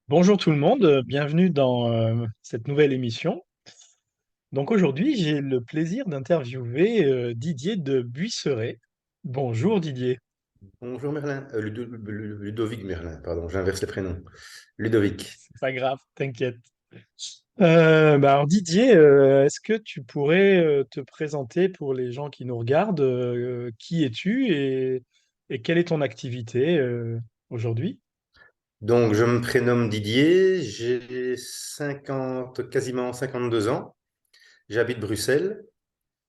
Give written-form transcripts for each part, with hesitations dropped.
Bonjour tout le monde, bienvenue dans cette nouvelle émission. Donc aujourd'hui, j'ai le plaisir d'interviewer Didier de Buisseret. Bonjour Didier. Bonjour Merlin, Ludovic Merlin, pardon, j'inverse les prénoms. Ludovic. C'est pas grave, t'inquiète. Alors Didier, est-ce que tu pourrais te présenter pour les gens qui nous regardent, qui es-tu et quelle est ton activité aujourd'hui? Donc je me prénomme Didier, j'ai 50, quasiment 52 ans, j'habite Bruxelles,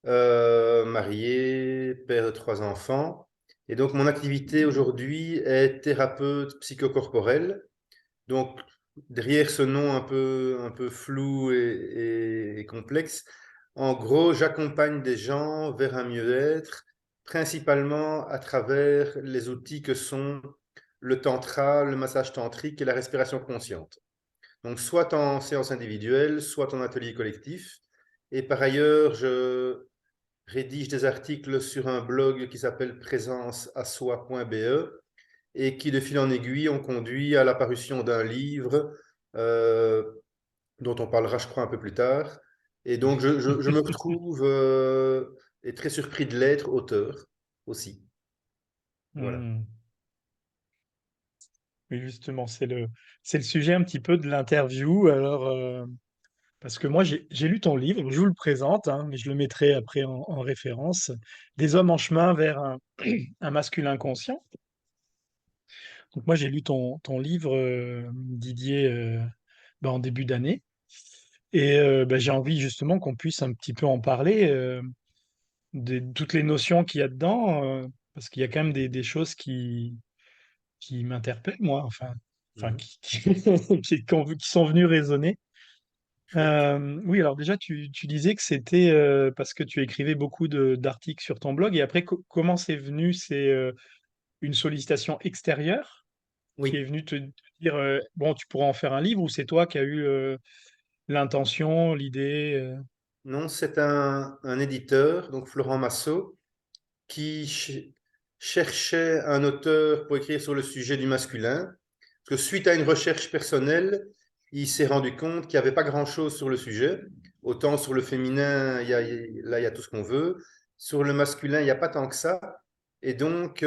marié, père de trois enfants. Et donc mon activité aujourd'hui est thérapeute psychocorporel. Donc derrière ce nom un peu flou et complexe, en gros j'accompagne des gens vers un mieux-être, principalement à travers les outils que sont le tantra, le massage tantrique et la respiration consciente. Donc, soit en séance individuelle, soit en atelier collectif. Et par ailleurs, je rédige des articles sur un blog qui s'appelle présenceasoi.be et qui, de fil en aiguille, ont conduit à la parution d'un livre euh, dont on parlera, je crois, un peu plus tard. Et donc, je me retrouve et très surpris de l'être auteur aussi. Voilà. Hmm. Oui, justement, c'est le sujet un petit peu de l'interview. Alors, parce que moi, j'ai lu ton livre, je vous le présente, hein, mais je le mettrai après en référence. Des hommes en chemin vers un masculin conscient. Donc moi, j'ai lu ton livre, Didier, en début d'année. Et j'ai envie justement qu'on puisse un petit peu en parler, de toutes les notions qu'il y a dedans, parce qu'il y a quand même des choses qui m'interpellent, moi, enfin Mhm. qui sont venues résonner. Chouette. Oui, alors déjà, tu disais que c'était parce que tu écrivais beaucoup d'articles sur ton blog, et après, comment c'est venu? C'est une sollicitation extérieure qui est Oui. venue te dire, bon, tu pourras en faire un livre, ou c'est toi qui as eu l'intention, l'idée Non, c'est un éditeur, donc Florent Massot, qui cherchait un auteur pour écrire sur le sujet du masculin. Parce que suite à une recherche personnelle, il s'est rendu compte qu'il n'y avait pas grand-chose sur le sujet. Autant sur le féminin, là, il y a tout ce qu'on veut. Sur le masculin, il n'y a pas tant que ça. Et donc,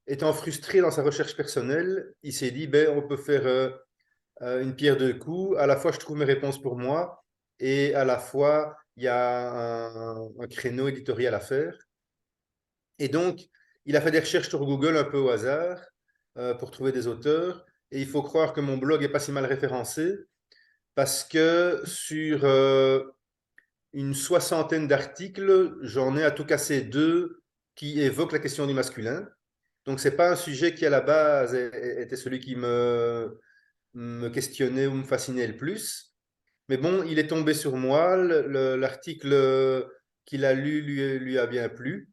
étant frustré dans sa recherche personnelle, il s'est dit, ben, on peut faire une pierre deux coups. À la fois, je trouve mes réponses pour moi, et à la fois, il y a un créneau éditorial à faire. Et donc, il a fait des recherches sur Google un peu au hasard pour trouver des auteurs. Et il faut croire que mon blog est pas si mal référencé parce que sur une soixantaine d'articles, j'en ai à tout casser deux qui évoquent la question du masculin. Donc, c'est pas un sujet qui, à la base, était celui qui me questionnait ou me fascinait le plus. Mais bon, il est tombé sur moi. L'article qu'il a lu lui a bien plu.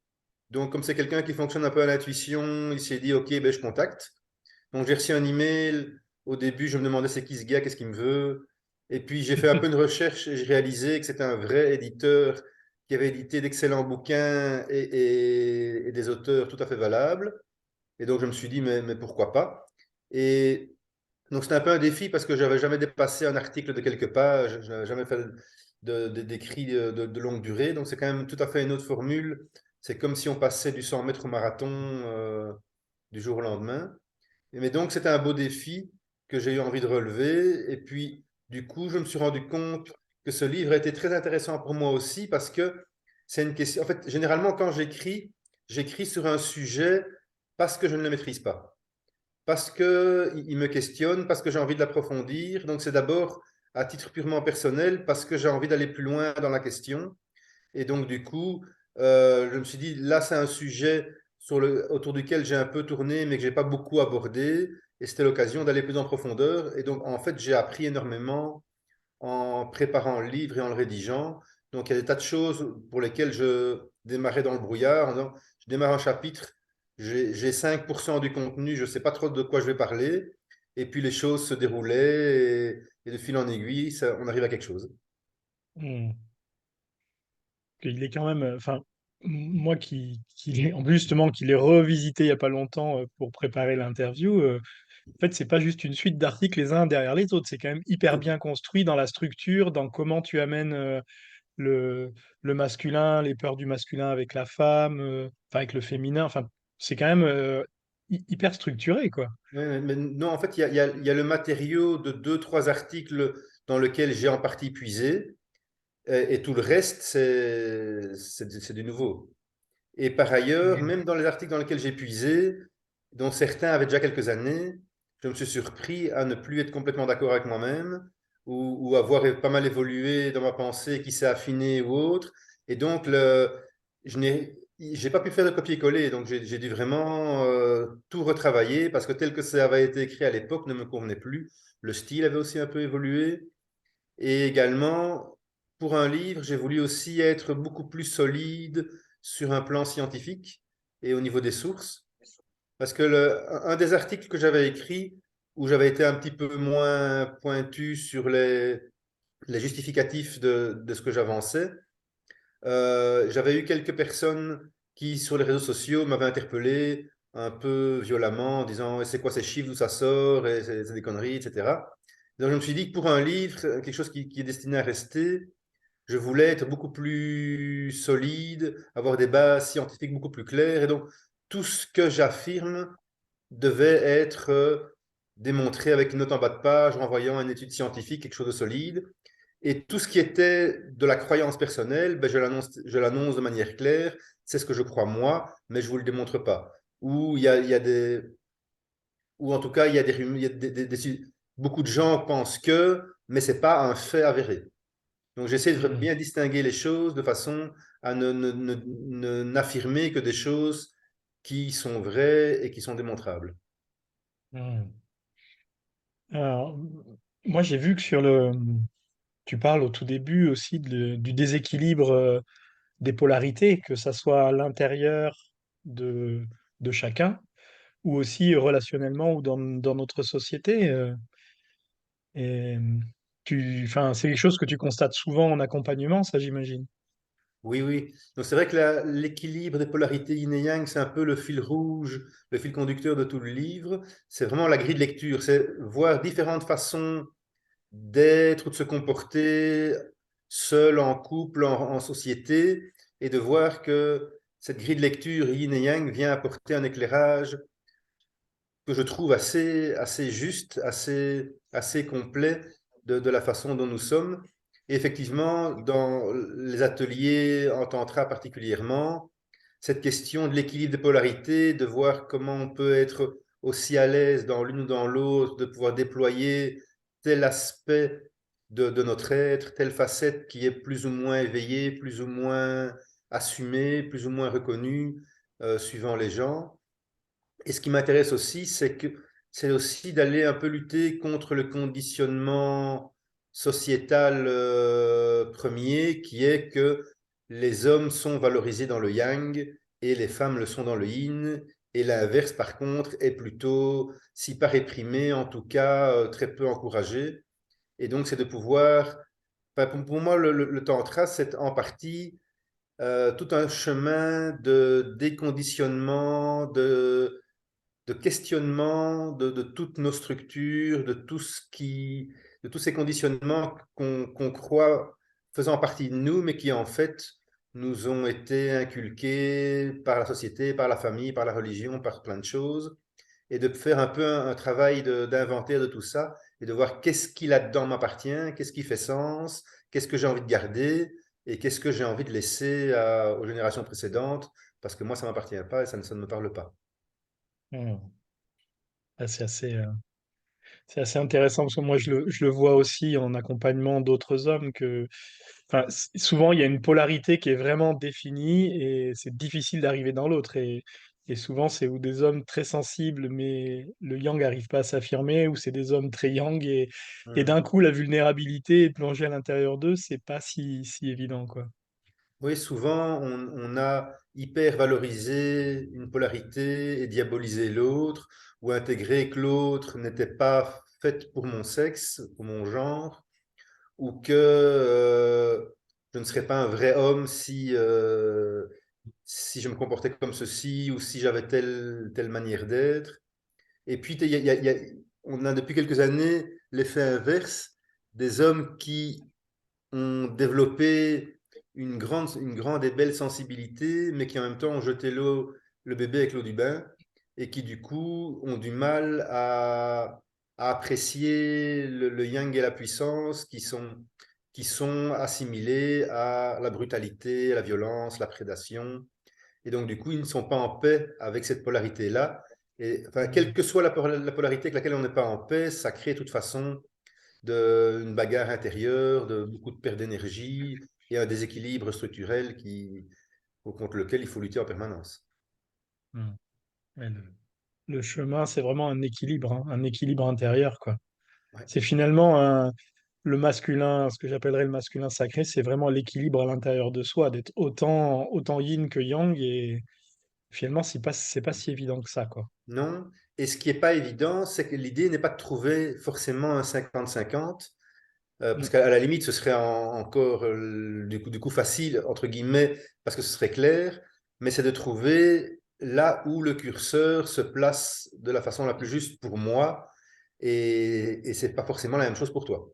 Donc, comme c'est quelqu'un qui fonctionne un peu à l'intuition, il s'est dit, OK, ben, je contacte. Donc, j'ai reçu un email. Au début, je me demandais c'est qui ce gars, qu'est-ce qu'il me veut. Et puis, j'ai fait un peu de recherche et j'ai réalisé que c'était un vrai éditeur qui avait édité d'excellents bouquins et des auteurs tout à fait valables. Et donc, je me suis dit, mais pourquoi pas? Et donc, c'était un peu un défi parce que j'avais jamais dépassé un article de quelques pages, je n'avais jamais fait d'écrit de longue durée. Donc, c'est quand même tout à fait une autre formule. C'est comme si on passait du 100 mètres au marathon du jour au lendemain. Mais donc, c'était un beau défi que j'ai eu envie de relever. Et puis, du coup, je me suis rendu compte que ce livre a été très intéressant pour moi aussi parce que c'est une question. En fait, généralement, quand j'écris, j'écris sur un sujet parce que je ne le maîtrise pas, parce qu'il me questionne, parce que j'ai envie de l'approfondir. Donc c'est d'abord à titre purement personnel, parce que j'ai envie d'aller plus loin dans la question. Et donc du coup, je me suis dit, là c'est un sujet autour duquel j'ai un peu tourné, mais que j'ai pas beaucoup abordé. Et c'était l'occasion d'aller plus en profondeur. Et donc en fait, j'ai appris énormément en préparant le livre et en le rédigeant. Donc il y a des tas de choses pour lesquelles je démarrais dans le brouillard. Je démarre un chapitre, j'ai 5% du contenu, je ne sais pas trop de quoi je vais parler. Et puis les choses se déroulaient et de fil en aiguille, on arrive à quelque chose. il est quand même, enfin. moi en plus justement, qui l'ai revisité il y a pas longtemps pour préparer l'interview, en fait, c'est pas juste une suite d'articles les uns derrière les autres, c'est quand même hyper bien construit dans la structure, dans comment tu amènes le, le masculin, les peurs du masculin avec la femme, enfin avec le féminin, enfin, c'est quand même hyper structuré, quoi. Ouais, mais non, en fait, il y a le matériau de deux, trois articles dans lequel j'ai en partie puisé, et tout le reste, c'est du nouveau. Et par ailleurs, Mm. même dans les articles dans lesquels j'ai puisé, dont certains avaient déjà quelques années, je me suis surpris à ne plus être complètement d'accord avec moi-même ou avoir pas mal évolué dans ma pensée qui s'est affinée ou autre. Et donc, j'ai pas pu faire de copier-coller. Donc, j'ai dû vraiment tout retravailler parce que tel que ça avait été écrit à l'époque ne me convenait plus. Le style avait aussi un peu évolué. Et également, pour un livre, j'ai voulu aussi être beaucoup plus solide sur un plan scientifique et au niveau des sources. Parce que un des articles que j'avais écrit, où j'avais été un petit peu moins pointu sur les justificatifs de ce que j'avançais, j'avais eu quelques personnes qui, sur les réseaux sociaux, m'avaient interpellé un peu violemment en disant: c'est quoi ces chiffres, d'où ça sort, et c'est des conneries, etc. Donc je me suis dit que pour un livre, quelque chose qui est destiné à rester, je voulais être beaucoup plus solide, avoir des bases scientifiques beaucoup plus claires. Et donc, tout ce que j'affirme devait être démontré avec une note en bas de page, renvoyant une étude scientifique, quelque chose de solide. Et tout ce qui était de la croyance personnelle, ben je l'annonce de manière claire. C'est ce que je crois moi, mais je ne vous le démontre pas. Ou il y a des, ou en tout cas, il y a des, il y a beaucoup de gens pensent que, mais c'est pas un fait avéré. Donc j'essaie de Mm. bien distinguer les choses de façon à n'affirmer que des choses qui sont vraies et qui sont démontrables. Mm. Alors, moi, j'ai vu que tu parles au tout début aussi du déséquilibre des polarités, que ça soit à l'intérieur de, de chacun, ou aussi relationnellement ou dans notre société. Et enfin, c'est quelque chose que tu constates souvent en accompagnement, ça, j'imagine. Oui, oui. Donc c'est vrai que l'équilibre des polarités yin et yang, c'est un peu le fil rouge, le fil conducteur de tout le livre. C'est vraiment la grille de lecture. C'est voir différentes façons d'être ou de se comporter seul, en couple, en société, et de voir que cette grille de lecture yin et yang vient apporter un éclairage que je trouve assez juste, assez complet de la façon dont nous sommes. Et effectivement, dans les ateliers en tantra particulièrement, cette question de l'équilibre des polarités, de voir comment on peut être aussi à l'aise dans l'une ou dans l'autre, de pouvoir déployer tel aspect de notre être, telle facette qui est plus ou moins éveillée, plus ou moins assumée, plus ou moins reconnue, suivant les gens. Et ce qui m'intéresse aussi, c'est aussi d'aller un peu lutter contre le conditionnement sociétal premier, qui est que les hommes sont valorisés dans le yang et les femmes le sont dans le yin. Et l'inverse, par contre, est plutôt, si pas réprimé, en tout cas très peu encouragé. Et donc, c'est de pouvoir, enfin, pour moi, le tantra, c'est en partie tout un chemin de déconditionnement, de questionnement de toutes nos structures, de tous ces conditionnements qu'on croit faisant partie de nous, mais qui en fait nous ont été inculqués par la société, par la famille, par la religion, par plein de choses, et de faire un peu un travail d'inventaire de tout ça et de voir qu'est-ce qui là-dedans m'appartient, qu'est-ce qui fait sens, qu'est-ce que j'ai envie de garder et qu'est-ce que j'ai envie de laisser aux générations précédentes, parce que moi, ça ne m'appartient pas et ça ne me parle pas. Mm. Ah, c'est assez intéressant parce que moi, je le vois aussi en accompagnement d'autres hommes que, enfin, souvent, il y a une polarité qui est vraiment définie et c'est difficile d'arriver dans l'autre. Et souvent, c'est ou des hommes très sensibles, mais le yang n'arrive pas à s'affirmer, ou c'est des hommes très yang et Hmm. d'un coup, la vulnérabilité est plongée à l'intérieur d'eux, c'est pas si évident, quoi. Oui, souvent, on a hyper valorisé une polarité et diabolisé l'autre, ou intégré que l'autre n'était pas faite pour mon sexe, pour mon genre, ou que je ne serais pas un vrai homme si si je me comportais comme ceci ou si j'avais telle manière d'être. Et puis, on a depuis quelques années l'effet inverse des hommes qui ont développé une grande et belle sensibilité, mais qui en même temps ont jeté le bébé avec l'eau du bain et qui du coup ont du mal à apprécier le yang et la puissance qui sont assimilés à la brutalité, la violence, la prédation. Et donc, du coup, ils ne sont pas en paix avec cette polarité-là. Et enfin, quelle que soit la polarité avec laquelle on n'est pas en paix, ça crée de toute façon une bagarre intérieure, de beaucoup de perte d'énergie et un déséquilibre structurel contre lequel il faut lutter en permanence. Mm. Ouais, le chemin, c'est vraiment un équilibre, hein, un équilibre intérieur, quoi. Ouais. C'est finalement le masculin, ce que j'appellerais le masculin sacré, c'est vraiment l'équilibre à l'intérieur de soi, d'être autant yin que yang, et finalement, c'est pas si évident que ça, quoi. Non. Et ce qui n'est pas évident, c'est que l'idée n'est pas de trouver forcément un 50-50, parce Mm. qu'à la limite, ce serait encore du coup facile, entre guillemets, parce que ce serait clair, mais c'est de trouver là où le curseur se place de la façon la plus juste pour moi, et ce n'est pas forcément la même chose pour toi.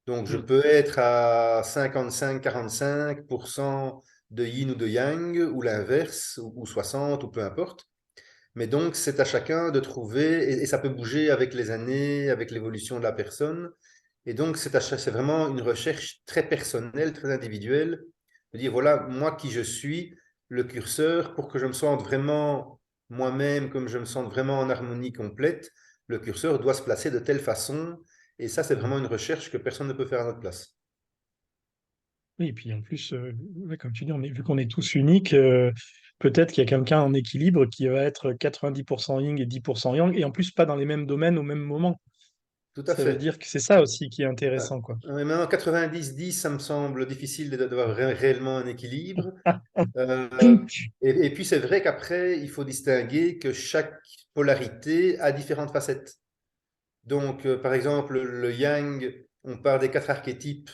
Donc, je Mm. peux être à 55-45% de yin ou de yang, ou l'inverse, ou 60, ou peu importe. Mais donc, c'est à chacun de trouver, et ça peut bouger avec les années, avec l'évolution de la personne. Et donc, c'est vraiment une recherche très personnelle, très individuelle, de dire, voilà, moi qui je suis, le curseur, pour que je me sente vraiment moi-même, comme je me sente vraiment en harmonie complète, le curseur doit se placer de telle façon. Et ça, c'est Mm. vraiment une recherche que personne ne peut faire à notre place. Oui, et puis en plus, ouais, comme tu dis, vu qu'on est tous uniques, peut-être qu'il y a quelqu'un en équilibre qui va être 90% yin et 10% yang, et en plus pas dans les mêmes domaines au même moment. Tout à Ça veut fait. dire que c'est ça aussi qui est Ouais. intéressant, quoi. Mais maintenant, 90-10, ça me semble difficile d'avoir réellement un équilibre. Euh, et puis, c'est vrai qu'après, il faut distinguer que chaque polarité a différentes facettes. Donc, par exemple, le yang, on part des quatre archétypes.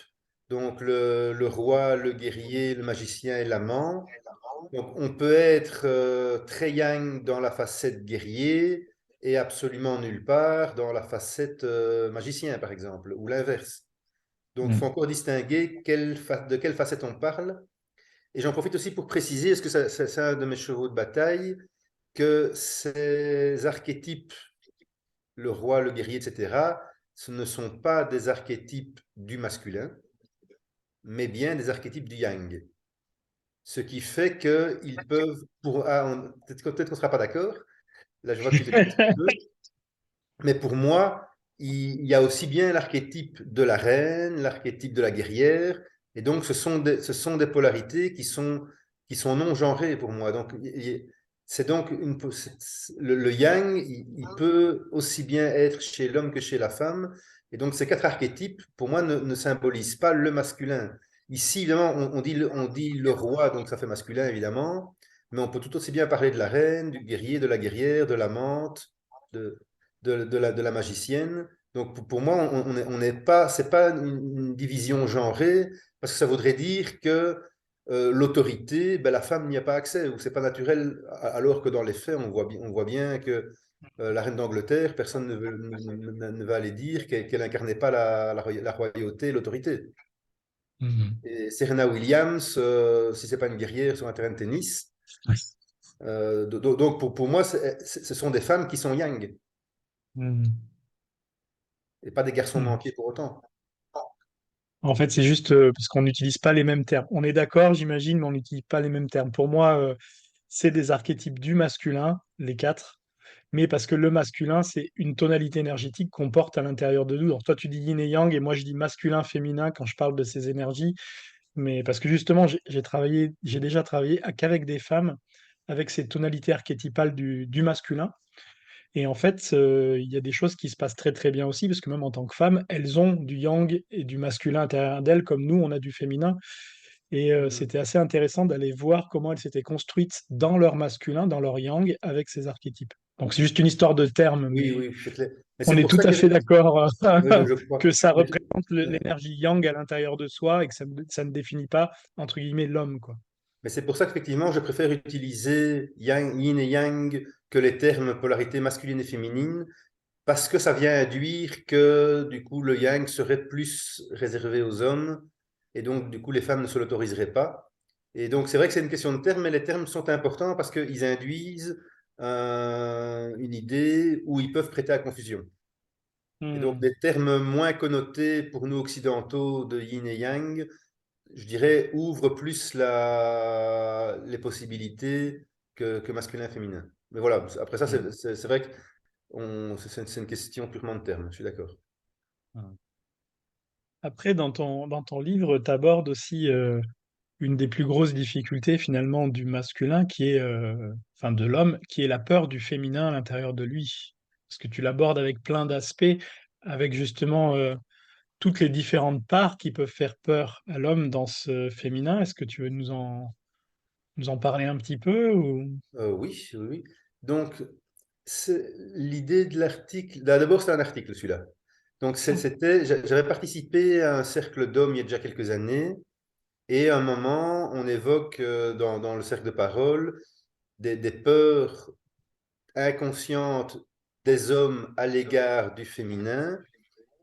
Donc, le roi, le guerrier, le magicien et l'amant. Donc, on peut être très yang dans la facette guerrier et absolument nulle part dans la facette magicien, par exemple, ou l'inverse. Donc, il faut Mm. encore distinguer de quelle facette on parle. Et j'en profite aussi pour préciser, parce que c'est un de mes chevaux de bataille, que ces archétypes, le roi, le guerrier, etc., ce ne sont pas des archétypes du masculin, mais bien des archétypes du yang. Ce qui fait qu'ils peuvent, peut-être qu'on ne sera pas d'accord, là je vois que tu t'écoutes un peu, mais pour moi, il y a aussi bien l'archétype de la reine, l'archétype de la guerrière, et donc ce sont des polarités qui sont non genrées pour moi. Donc, c'est donc le yang, il peut aussi bien être chez l'homme que chez la femme, et donc ces quatre archétypes, pour moi, ne symbolisent pas le masculin. Ici, évidemment, on dit le roi, donc ça fait masculin, évidemment, mais on peut tout aussi bien parler de la reine, du guerrier, de la guerrière, de l'amante, de la magicienne. Donc pour moi, on n'est pas, c'est pas une division genrée, parce que ça voudrait dire que l'autorité, ben, la femme n'y a pas accès, ou c'est pas naturel, alors que dans les faits, on voit bien que la reine d'Angleterre, personne ne va aller dire qu'elle n'incarnait pas la royauté, l'autorité. Mhm. Et Serena Williams, si c'est pas une guerrière sur un terrain de tennis, donc pour moi, ce sont des femmes qui sont yang, Mhm. et pas des garçons Mhm. manqués pour autant. En fait, c'est juste parce qu'on n'utilise pas les mêmes termes. On est d'accord, j'imagine, mais on n'utilise pas les mêmes termes. Pour moi, c'est des archétypes du masculin, les quatre, mais parce que le masculin, c'est une tonalité énergétique qu'on porte à l'intérieur de nous. Alors toi, tu dis yin et yang, et moi, je dis masculin, féminin quand je parle de ces énergies, mais parce que justement, j'ai déjà travaillé qu'avec des femmes, avec ces tonalités archétypales du masculin. Et en fait, il y a des choses qui se passent très très bien aussi, parce que même en tant que femme, elles ont du yang et du masculin à l'intérieur d'elles, comme nous, on a du féminin. Et Mhm. c'était assez intéressant d'aller voir comment elles s'étaient construites dans leur masculin, dans leur yang, avec ces archétypes. Donc c'est juste une histoire de termes, Oui, mais oui, c'est clair. Mais on c'est est pour tout ça à que fait d'accord oui, je que crois. ça Mais représente l'énergie yang à l'intérieur de soi et que ça ne définit pas, entre guillemets, l'homme, quoi. Mais c'est pour ça qu'effectivement, je préfère utiliser yin et yang que les termes polarité masculine et féminine, parce que ça vient induire que du coup le yang serait plus réservé aux hommes, et donc du coup les femmes ne se l'autoriseraient pas. Et donc c'est vrai que c'est une question de termes, mais les termes sont importants parce qu'ils induisent une idée où ils peuvent prêter à confusion. Et donc Hmm, des termes moins connotés pour nous occidentaux de yin et yang, je dirais, ouvrent plus les possibilités que masculin et féminin. Mais voilà, après ça, hmm, c'est vrai que c'est une question purement de termes, je suis d'accord. hmm. Après, dans ton livre, tu abordes aussi une des plus grosses difficultés finalement du masculin, qui est, enfin de l'homme, qui est la peur du féminin à l'intérieur de lui. Parce que tu l'abordes avec plein d'aspects, avec justement toutes les différentes parts qui peuvent faire peur à l'homme dans ce féminin. Est-ce que tu veux nous en parler un petit peu ou... Oui, oui, oui. Donc, l'idée de l'article, d'abord, c'est un article, celui-là. Donc, j'avais participé à un cercle d'hommes il y a déjà quelques années, et à un moment, on évoque dans le cercle de parole des peurs inconsciente des hommes à l'égard du féminin.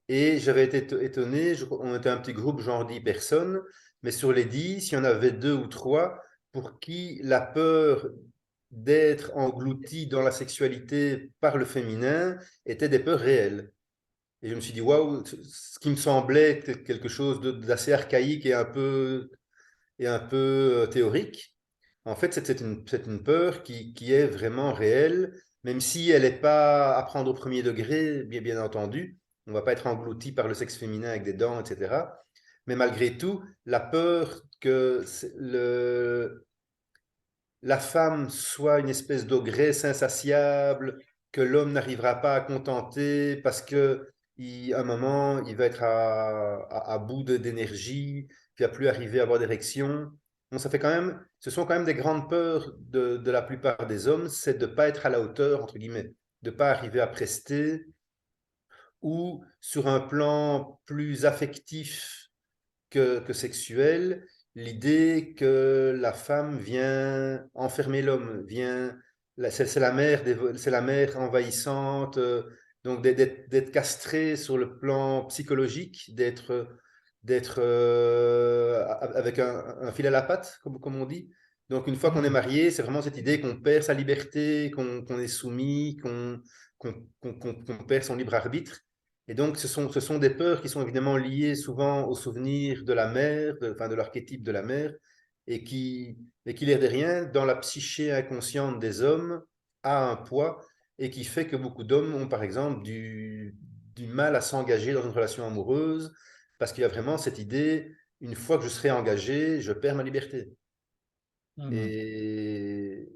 Et j'avais été étonné, on était un petit groupe, genre 10 personnes, mais sur les 10, il y en avait deux ou trois pour qui la peur d'être englouti dans la sexualité par le féminin était des peurs réelles. Et je me suis dit, waouh, ce qui me semblait quelque chose d'assez archaïque et un peu théorique. En fait, c'est une peur qui est vraiment réelle, même si elle n'est pas à prendre au premier degré, bien entendu. On ne va pas être englouti par le sexe féminin avec des dents, etc. Mais malgré tout, la peur que la femme soit une espèce de graisse insatiable, que l'homme n'arrivera pas à contenter parce que à un moment, il va être à bout d'énergie, qu'il va plus arriver à avoir d'érection. Donc ça fait quand même, ce sont quand même des grandes peurs de la plupart des hommes, c'est de ne pas être à la hauteur, entre guillemets, de ne pas arriver à prester, ou sur un plan plus affectif que sexuelle, l'idée que la femme vient enfermer l'homme, c'est la mère, c'est la mère envahissante, donc d'être castré sur le plan psychologique, d'être avec un fil à la patte, comme on dit. Donc une fois qu'on est Hmm, marié, c'est vraiment cette idée qu'on perd sa liberté, qu'on est soumis, qu'on perd son libre arbitre. Et donc, ce sont des peurs qui sont évidemment liées souvent au souvenir de la mère, enfin de l'archétype de la mère, et qui l'air de rien, dans la psyché inconsciente des hommes, a un poids et qui fait que beaucoup d'hommes ont, par exemple, du mal à s'engager dans une relation amoureuse parce qu'il y a vraiment cette idée, une fois que je serai engagé, je perds ma liberté. hmm. Et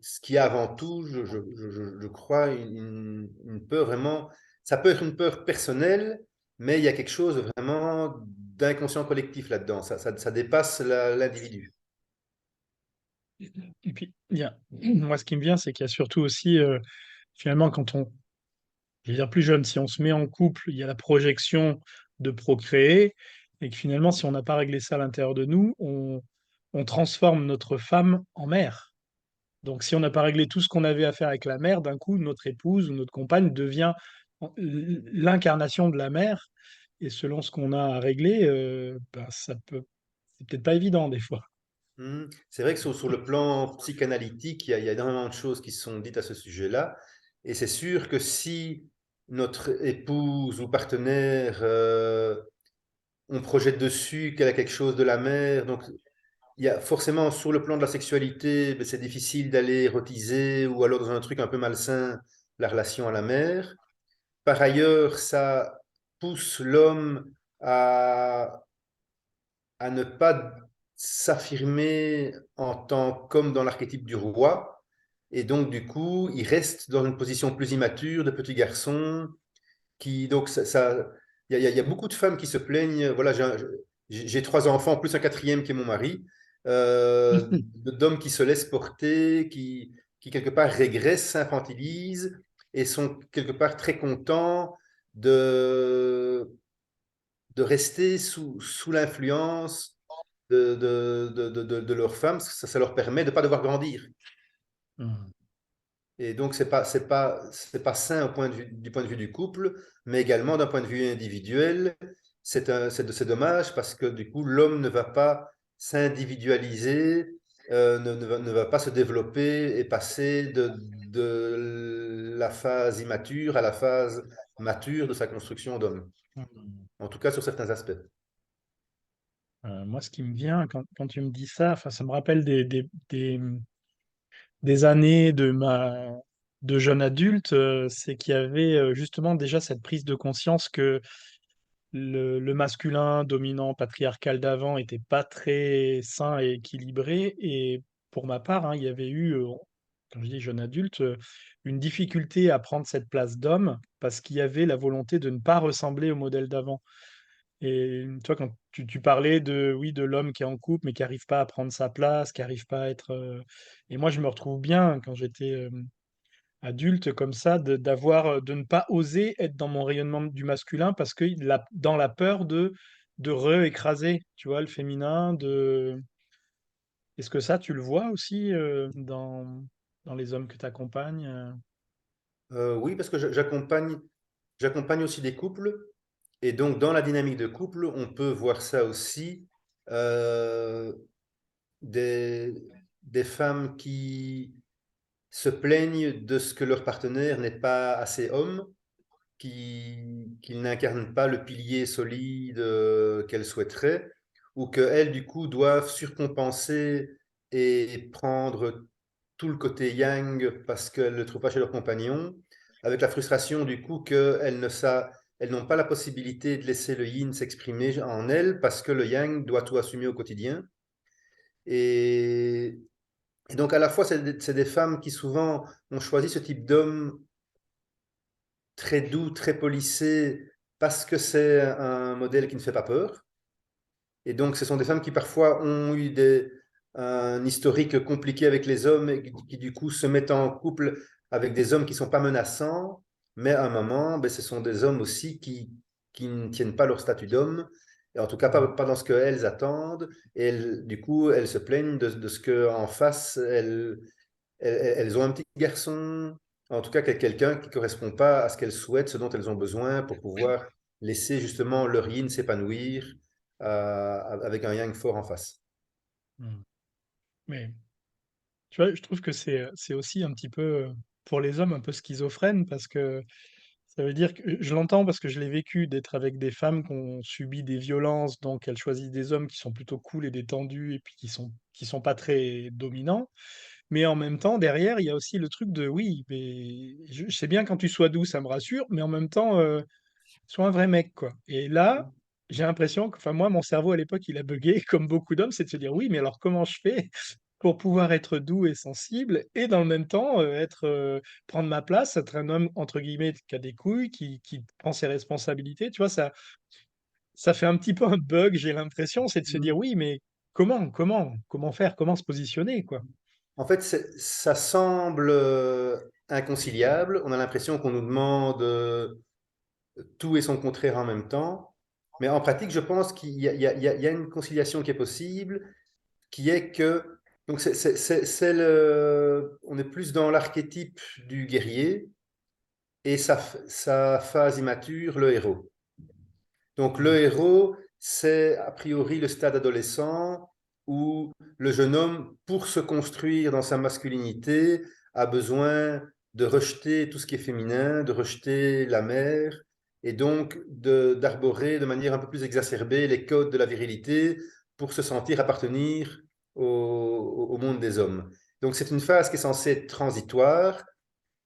ce qui est avant tout, je crois, une peur vraiment, ça peut être une peur personnelle, mais il y a quelque chose vraiment d'inconscient collectif là-dedans. Ça dépasse l'individu. Et puis, moi, ce qui me vient, c'est qu'il y a surtout aussi, finalement, quand on, je veux dire plus jeune, si on se met en couple, il y a la projection de procréer, et que finalement, si on n'a pas réglé ça à l'intérieur de nous, on transforme notre femme en mère. Donc, si on n'a pas réglé tout ce qu'on avait à faire avec la mère, d'un coup, notre épouse ou notre compagne devient l'incarnation de la mère. Et selon ce qu'on a à régler, ben, c'est peut-être pas évident des fois. C'est vrai que sur le plan psychanalytique, il y a énormément de choses qui sont dites à ce sujet-là. Et c'est sûr que si notre épouse ou partenaire, on projette dessus qu'elle a quelque chose de la mère, donc il y a forcément sur le plan de la sexualité, ben, c'est difficile d'aller érotiser ou alors dans un truc un peu malsain la relation à la mère. Par ailleurs, ça pousse l'homme à, à ne pas s'affirmer en tant qu'homme dans l'archétype du roi. Et donc, du coup, il reste dans une position plus immature de petit garçon qui, donc, il y a beaucoup de femmes qui se plaignent. Voilà, j'ai trois enfants, plus un quatrième qui est mon mari, d'hommes qui se laissent porter, qui quelque part régressent, s'infantilisent et sont quelque part très contents de, de rester sous l'influence de leur femme, ça leur permet de ne pas devoir grandir. Hmm. Et donc, c'est pas sain du point de vue du couple, mais également d'un point de vue individuel. C'est dommage parce que du coup, l'homme ne va pas s'individualiser, ne va pas se développer et passer de la phase immature à la phase mature de sa construction d'homme. Hmm. En tout cas, sur certains aspects. Moi, ce qui me vient quand tu me dis ça, enfin, ça me rappelle des années de jeune adulte, c'est qu'il y avait justement déjà cette prise de conscience que le masculin dominant patriarcal d'avant était pas très sain et équilibré. Et pour ma part, hein, il y avait eu, quand je dis jeune adulte, une difficulté à prendre cette place d'homme parce qu'il y avait la volonté de ne pas ressembler au modèle d'avant. Et toi, quand tu parlais de, oui, de l'homme qui est en couple, mais qui n'arrive pas à prendre sa place, qui n'arrive pas à être. Et moi, je me retrouve bien quand j'étais adulte comme ça, de ne pas oser être dans mon rayonnement du masculin parce que dans la peur de re-écraser, tu vois, le féminin. Est-ce que ça, tu le vois aussi dans les hommes que tu accompagnes? Oui, parce que j'accompagne aussi des couples. Et donc, dans la dynamique de couple, on peut voir ça aussi. euh, des, des femmes qui se plaignent de ce que leur partenaire n'est pas assez homme, qu'il n'incarne pas le pilier solide qu'elles souhaiteraient, ou qu'elles, du coup, doivent surcompenser et prendre tout le côté yang parce qu'elles ne le trouvent pas chez leur compagnon, avec la frustration, du coup, elles n'ont pas la possibilité de laisser le yin s'exprimer en elles parce que le yang doit tout assumer au quotidien. Et, et donc, à la fois, c'est des femmes qui souvent ont choisi ce type d'homme très doux, très policé, parce que c'est un modèle qui ne fait pas peur. Et donc, ce sont des femmes qui parfois ont eu un historique compliqué avec les hommes et qui, du coup, se mettent en couple avec des hommes qui ne sont pas menaçants, mais à un moment, ben, ce sont des hommes aussi qui ne tiennent pas leur statut d'homme, et en tout cas pas dans ce qu'elles attendent. Et du coup, elles se plaignent de ce qu'en face, elles ont un petit garçon, en tout cas quelqu'un qui ne correspond pas à ce qu'elles souhaitent, ce dont elles ont besoin pour pouvoir laisser justement leur yin s'épanouir avec un yang fort en face. Hmm. Mais tu vois, je trouve que c'est aussi un petit peu, pour les hommes, un peu schizophrène parce que ça veut dire que je l'entends parce que je l'ai vécu d'être avec des femmes qui ont subi des violences, donc elles choisissent des hommes qui sont plutôt cool et détendus et puis qui sont pas très dominants. Mais en même temps, derrière, il y a aussi le truc de oui, mais je sais bien quand tu sois doux, ça me rassure, mais en même temps, sois un vrai mec, quoi. Et là, j'ai l'impression que, enfin, moi, mon cerveau à l'époque, il a bugué, comme beaucoup d'hommes, c'est de se dire oui, mais alors comment je fais pour pouvoir être doux et sensible et dans le même temps prendre ma place, être un homme entre guillemets qui a des couilles, qui prend ses responsabilités. Tu vois, ça fait un petit peu un bug, j'ai l'impression, c'est de se dire oui, mais comment faire, comment se positionner, quoi. En fait, ça semble inconciliable. On a l'impression qu'on nous demande tout et son contraire en même temps. Mais en pratique, je pense qu'il y a une conciliation qui est possible, qui est que donc on est plus dans l'archétype du guerrier et sa phase immature, le héros. Donc le héros, c'est a priori le stade adolescent où le jeune homme, pour se construire dans sa masculinité, a besoin de rejeter tout ce qui est féminin, de rejeter la mère, et donc d'arborer de manière un peu plus exacerbée les codes de la virilité pour se sentir appartenir au monde des hommes. Donc c'est une phase qui est censée être transitoire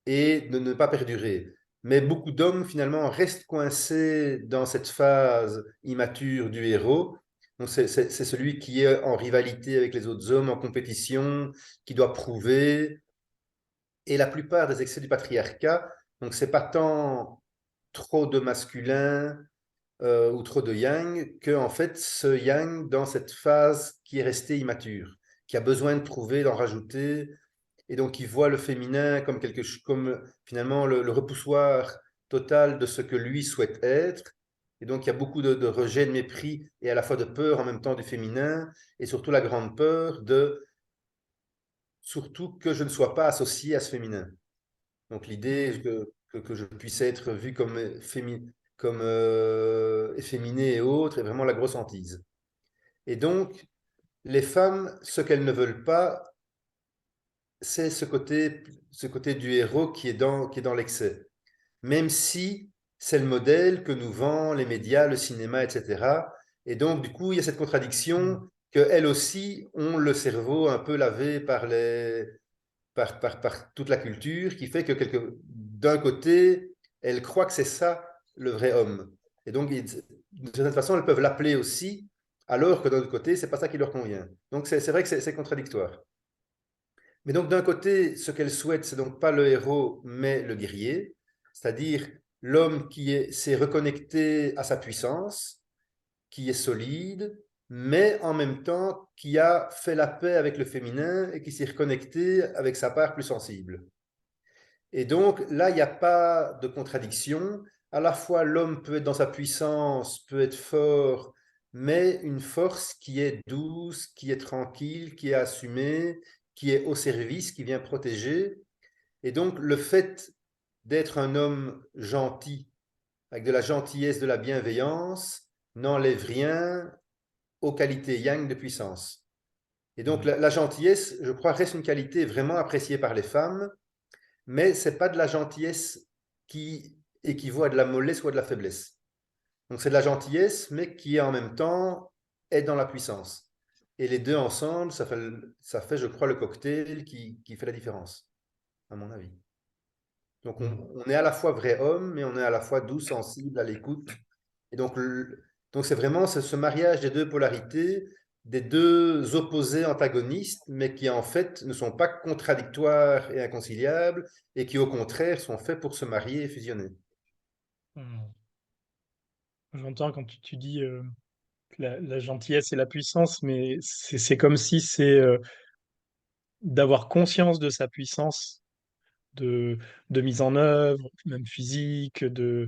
et de ne pas perdurer. Mais beaucoup d'hommes, finalement, restent coincés dans cette phase immature du héros. Donc, c'est celui qui est en rivalité avec les autres hommes, en compétition, qui doit prouver. Et la plupart des excès du patriarcat, donc, c'est pas tant trop de masculin ou trop de yang, que, en fait, ce yang, dans cette phase qui est restée immature, qui a besoin de prouver, d'en rajouter, et donc il voit le féminin comme comme finalement le repoussoir total de ce que lui souhaite être. Et donc, il y a beaucoup de rejet, de mépris et à la fois de peur en même temps du féminin et surtout la grande peur de surtout que je ne sois pas associé à ce féminin. Donc, l'idée Mm. que je puisse être vu comme, comme efféminé et autres est vraiment la grosse hantise. Et donc, les femmes, ce qu'elles ne veulent pas, c'est ce côté du héros qui est dans l'excès. Même si c'est le modèle que nous vendent les médias, le cinéma, etc. Et donc, du coup, il y a cette contradiction Mm. qu'elles aussi ont le cerveau un peu lavé par toute la culture, qui fait que d'un côté, elles croient que c'est ça le vrai homme. Et donc, d'une certaine façon, elles peuvent l'appeler aussi, alors que d'un autre côté, c'est pas ça qui leur convient. Donc, c'est vrai que c'est contradictoire. Mais donc, d'un côté, ce qu'elle souhaite, c'est donc pas le héros, mais le guerrier, c'est-à-dire l'homme s'est reconnecté à sa puissance, qui est solide, mais en même temps qui a fait la paix avec le féminin et qui s'est reconnecté avec sa part plus sensible. Et donc, là, il n'y a pas de contradiction. À la fois, l'homme peut être dans sa puissance, peut être fort, mais une force qui est douce, qui est tranquille, qui est assumée, qui est au service, qui vient protéger. Et donc, le fait d'être un homme gentil, avec de la gentillesse, de la bienveillance, n'enlève rien aux qualités yang de puissance. Et donc, Mm. la gentillesse, je crois, reste une qualité vraiment appréciée par les femmes, mais ce n'est pas de la gentillesse qui équivaut à de la mollesse ou à de la faiblesse. Donc, c'est de la gentillesse, mais qui en même temps est dans la puissance. Et les deux ensemble, ça fait je crois, le cocktail qui fait la différence, à mon avis. Donc, Mm. on est à la fois vrai homme, mais on est à la fois doux, sensible, à l'écoute. Et donc c'est vraiment ce mariage des deux polarités, des deux opposés antagonistes, mais qui en fait ne sont pas contradictoires et inconciliables, et qui au contraire sont faits pour se marier et fusionner. Mm. J'entends quand tu dis que la gentillesse et la puissance, mais c'est comme si c'est d'avoir conscience de sa puissance de, de mise en œuvre, même physique, de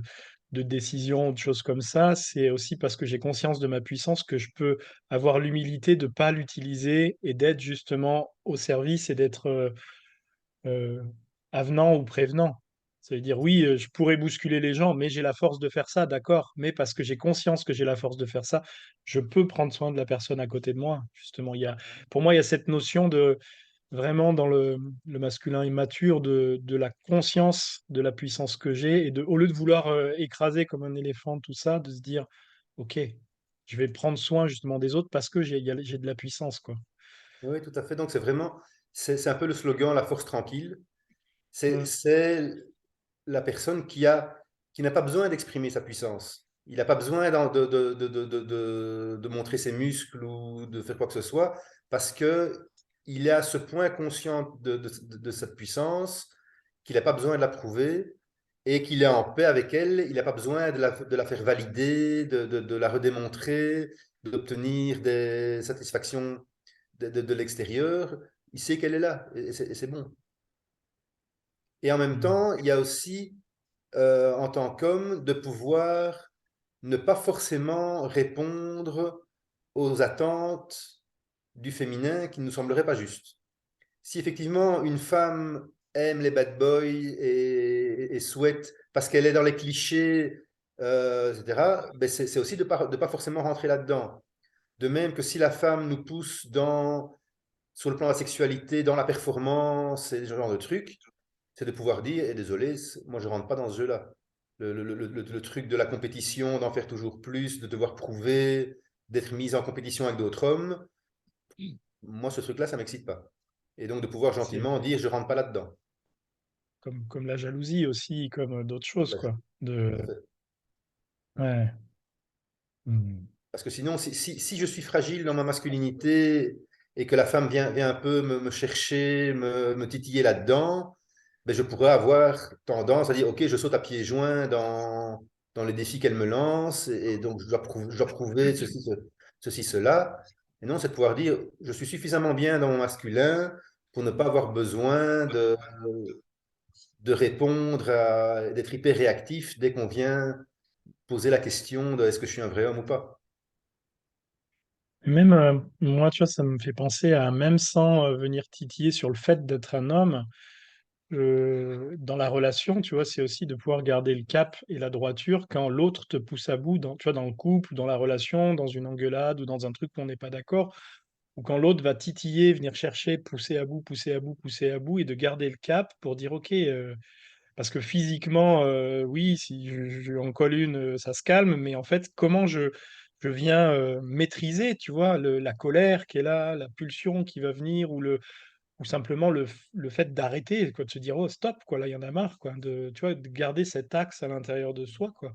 décision, de choses comme ça. C'est aussi parce que j'ai conscience de ma puissance que je peux avoir l'humilité de ne pas l'utiliser et d'être justement au service et d'être euh, avenant ou prévenant. Ça veut dire, oui, je pourrais bousculer les gens, mais j'ai la force de faire ça, d'accord. Mais parce que j'ai conscience que j'ai la force de faire ça, je peux prendre soin de la personne à côté de moi. Justement, pour moi, il y a cette notion de vraiment dans le masculin immature de la conscience de la puissance que j'ai et au lieu de vouloir écraser comme un éléphant tout ça, de se dire, OK, je vais prendre soin justement des autres parce que j'ai de la puissance, quoi. Oui, tout à fait. Donc c'est vraiment, c'est un peu le slogan, la force tranquille. Mm. C'est la personne qui n'a pas besoin d'exprimer sa puissance. Il n'a pas besoin de montrer ses muscles ou de faire quoi que ce soit, parce que il est à ce point conscient de cette puissance qu'il n'a pas besoin de la prouver et qu'il est en paix avec elle. Il n'a pas besoin de la faire valider, de la redémontrer, d'obtenir des satisfactions de l'extérieur. Il sait qu'elle est là et c'est bon. Et en même Mm. temps, il y a aussi en tant qu'homme, de pouvoir ne pas forcément répondre aux attentes du féminin qui ne nous sembleraient pas justes. Si effectivement une femme aime les bad boys et souhaite, parce qu'elle est dans les clichés, etc., ben c'est aussi de ne pas forcément rentrer là-dedans. De même que si la femme nous pousse sur le plan de la sexualité, dans la performance et ce genre de trucs, c'est de pouvoir dire, et désolé, moi je rentre pas dans ce jeu-là. Le truc de la compétition, d'en faire toujours plus, de devoir prouver, d'être mise en compétition avec d'autres hommes, moi ce truc-là, ça m'excite pas. Et donc de pouvoir C'est gentiment dire, je rentre pas là-dedans. comme la jalousie aussi, comme d'autres choses, Tout quoi. à fait. Ouais. Mm. Parce que sinon, si je suis fragile dans ma masculinité et que la femme vient un peu me chercher, me titiller là-dedans, ben je pourrais avoir tendance à dire, OK, je saute à pieds joints dans les défis qu'elle me lance, et donc je dois prouver ceci, cela. Et non, c'est de pouvoir dire, je suis suffisamment bien dans mon masculin pour ne pas avoir besoin de répondre, d'être hyper réactif dès qu'on vient poser la question de est-ce que je suis un vrai homme ou pas. Et même moi, tu vois, ça me fait penser à même sans venir titiller sur le fait d'être un homme, dans la relation, tu vois, c'est aussi de pouvoir garder le cap et la droiture quand l'autre te pousse à bout, tu vois, dans le couple, dans la relation, dans une engueulade ou dans un truc où on n'est pas d'accord, ou quand l'autre va titiller, venir chercher, pousser à bout, pousser à bout, pousser à bout, et de garder le cap pour dire, OK, parce que physiquement, oui, si je en colle une, ça se calme, mais en fait, comment je viens maîtriser, tu vois, la colère qui est là, la pulsion qui va venir, ou simplement le fait d'arrêter, quoi, de se dire, oh, stop, quoi, là, il y en a marre, quoi, tu vois, de garder cet axe à l'intérieur de soi, quoi.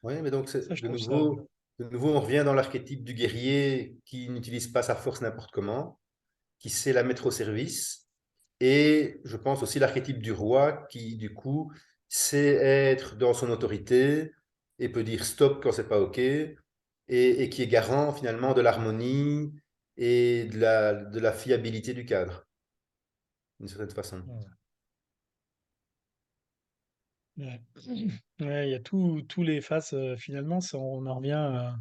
Oui, mais donc Ça, je de trouve ça. nouveau, on revient dans l'archétype du guerrier qui n'utilise pas sa force n'importe comment, qui sait la mettre au service. Et je pense aussi l'archétype du roi qui, du coup, sait être dans son autorité et peut dire stop quand c'est pas OK et qui est garant finalement de l'harmonie et de la fiabilité du cadre, d'une certaine façon. Ouais. Ouais. Ouais, il y a tous les phases, finalement, on en revient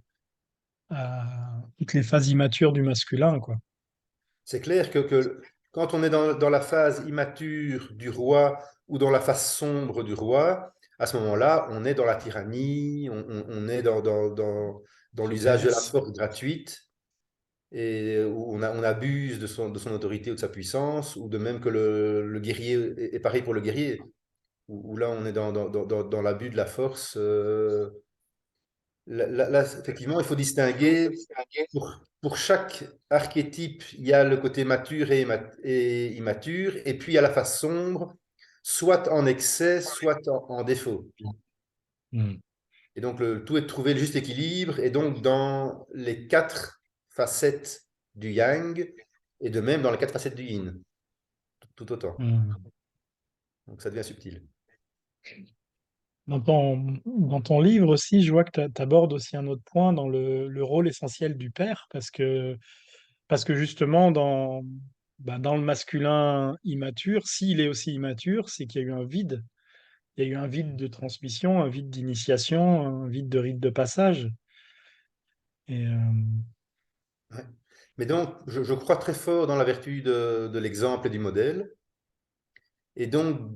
à toutes les phases immatures du masculin, quoi. C'est clair que quand on est dans la phase immature du roi ou dans la phase sombre du roi, à ce moment-là, on est dans la tyrannie, on est dans l'usage de la Yes. force gratuite et où on abuse de son autorité ou de sa puissance, ou de même que le guerrier est pareil pour le guerrier, où là on est dans l'abus de la force. Là, effectivement, il faut distinguer pour chaque archétype, il y a le côté mature et immature, et puis il y a la face sombre, soit en excès, soit en défaut. Mm. Et donc, le tout est de trouver le juste équilibre, et donc dans les quatre facettes du yang, et de même dans les quatre facettes du yin, tout autant. Mm. Donc, ça devient subtil. Dans ton livre aussi, je vois que tu abordes aussi un autre point dans le rôle essentiel du père, parce que justement, dans le masculin immature, s'il est aussi immature, c'est qu'il y a eu un vide. Il y a eu un vide de transmission, un vide d'initiation, un vide de rite de passage. Et Ouais. Mais donc, je crois très fort dans la vertu de l'exemple et du modèle. Et donc,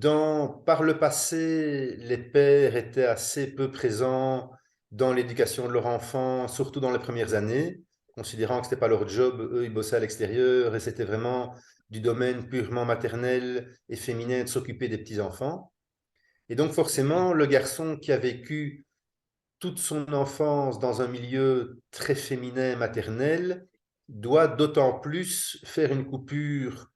par le passé, les pères étaient assez peu présents dans l'éducation de leur enfant, surtout dans les premières années, considérant que ce n'était pas leur job, eux, ils bossaient à l'extérieur et c'était vraiment du domaine purement maternel et féminin de s'occuper des petits-enfants. Et donc, forcément, le garçon qui a vécu toute son enfance dans un milieu très féminin, maternel, doit d'autant plus faire une coupure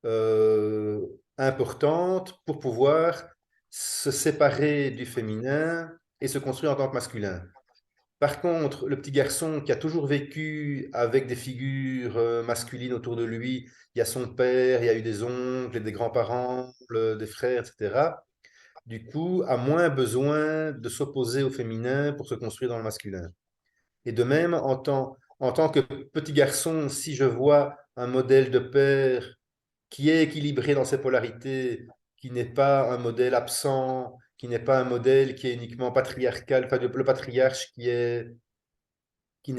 euh, importante pour pouvoir se séparer du féminin et se construire en tant que masculin. Par contre, le petit garçon qui a toujours vécu avec des figures masculines autour de lui, il y a son père, il y a eu des oncles, des grands-parents, des frères, etc., du coup, a moins besoin de s'opposer au féminin pour se construire dans le masculin. Et de même, en tant que petit garçon, si je vois un modèle de père qui est équilibré dans ses polarités, qui n'est pas un modèle absent, qui n'est pas un modèle qui est uniquement patriarcal, enfin le patriarche qui n'est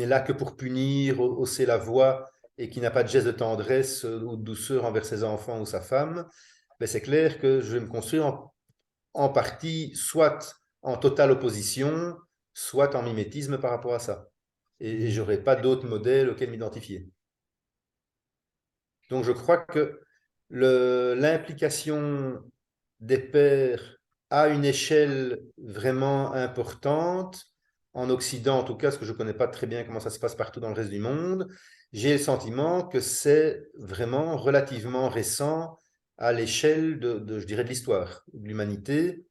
là que pour punir, hausser la voix et qui n'a pas de geste de tendresse ou de douceur envers ses enfants ou sa femme, ben c'est clair que je vais me construire en partie soit en totale opposition, soit en mimétisme par rapport à ça. Et je n'aurai pas d'autres modèles auxquels m'identifier. Donc je crois que l'implication des pairs à une échelle vraiment importante, en Occident en tout cas, parce que je ne connais pas très bien comment ça se passe partout dans le reste du monde, j'ai le sentiment que c'est vraiment relativement récent à l'échelle je dirais, de l'histoire, de l'humanité.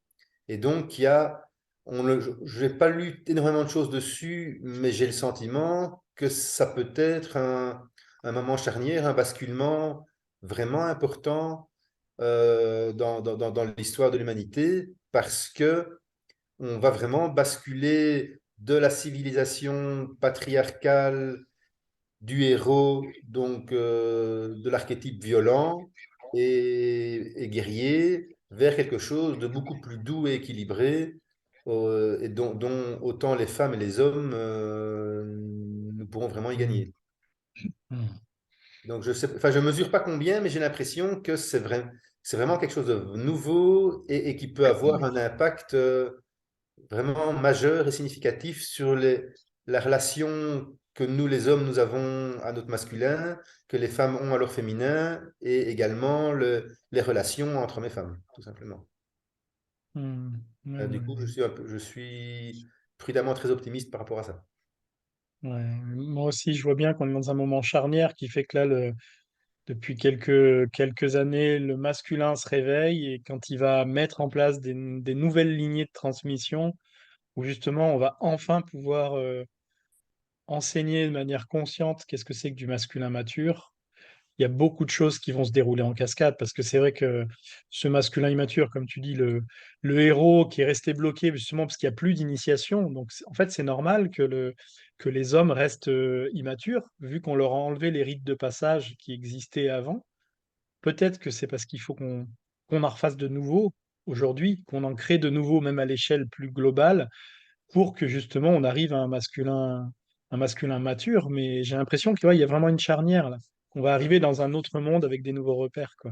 Et donc, je n'ai pas lu énormément de choses dessus, mais j'ai le sentiment que ça peut être un moment charnière, un basculement vraiment important dans l'histoire de l'humanité, parce que on va vraiment basculer de la civilisation patriarcale du héros, donc de l'archétype violent et guerrier, vers quelque chose de beaucoup plus doux et équilibré, et dont autant les femmes et les hommes, nous pourrons vraiment y Mm. gagner. Mm. Donc, enfin, je mesure pas combien, mais j'ai l'impression que c'est vraiment quelque chose de nouveau et qui peut avoir un impact vraiment majeur et significatif sur la relation que nous, les hommes, nous avons à notre masculin, que les femmes ont à leur féminin, et également les relations entre hommes et femmes, tout simplement. Mm. Ouais, Du coup, ouais, je suis prudemment très optimiste par rapport à ça. ouais. Moi aussi, je vois bien qu'on est dans un moment charnière qui fait que là, depuis quelques années, le masculin se réveille et quand il va mettre en place des nouvelles lignées de transmission, où justement on va enfin pouvoir enseigner de manière consciente qu'est-ce que c'est que du masculin mature, il y a beaucoup de choses qui vont se dérouler en cascade parce que c'est vrai que ce masculin immature, comme tu dis, le héros qui est resté bloqué justement parce qu'il n'y a plus d'initiation, donc en fait c'est normal que les hommes restent immatures vu qu'on leur a enlevé les rites de passage qui existaient avant. Peut-être que c'est parce qu'il faut qu'on en refasse de nouveaux aujourd'hui, qu'on en crée de nouveaux même à l'échelle plus globale pour que justement on arrive à un masculin mature. Mais j'ai l'impression qu'il y a vraiment une charnière là. On va arriver dans un autre monde avec des nouveaux repères, quoi.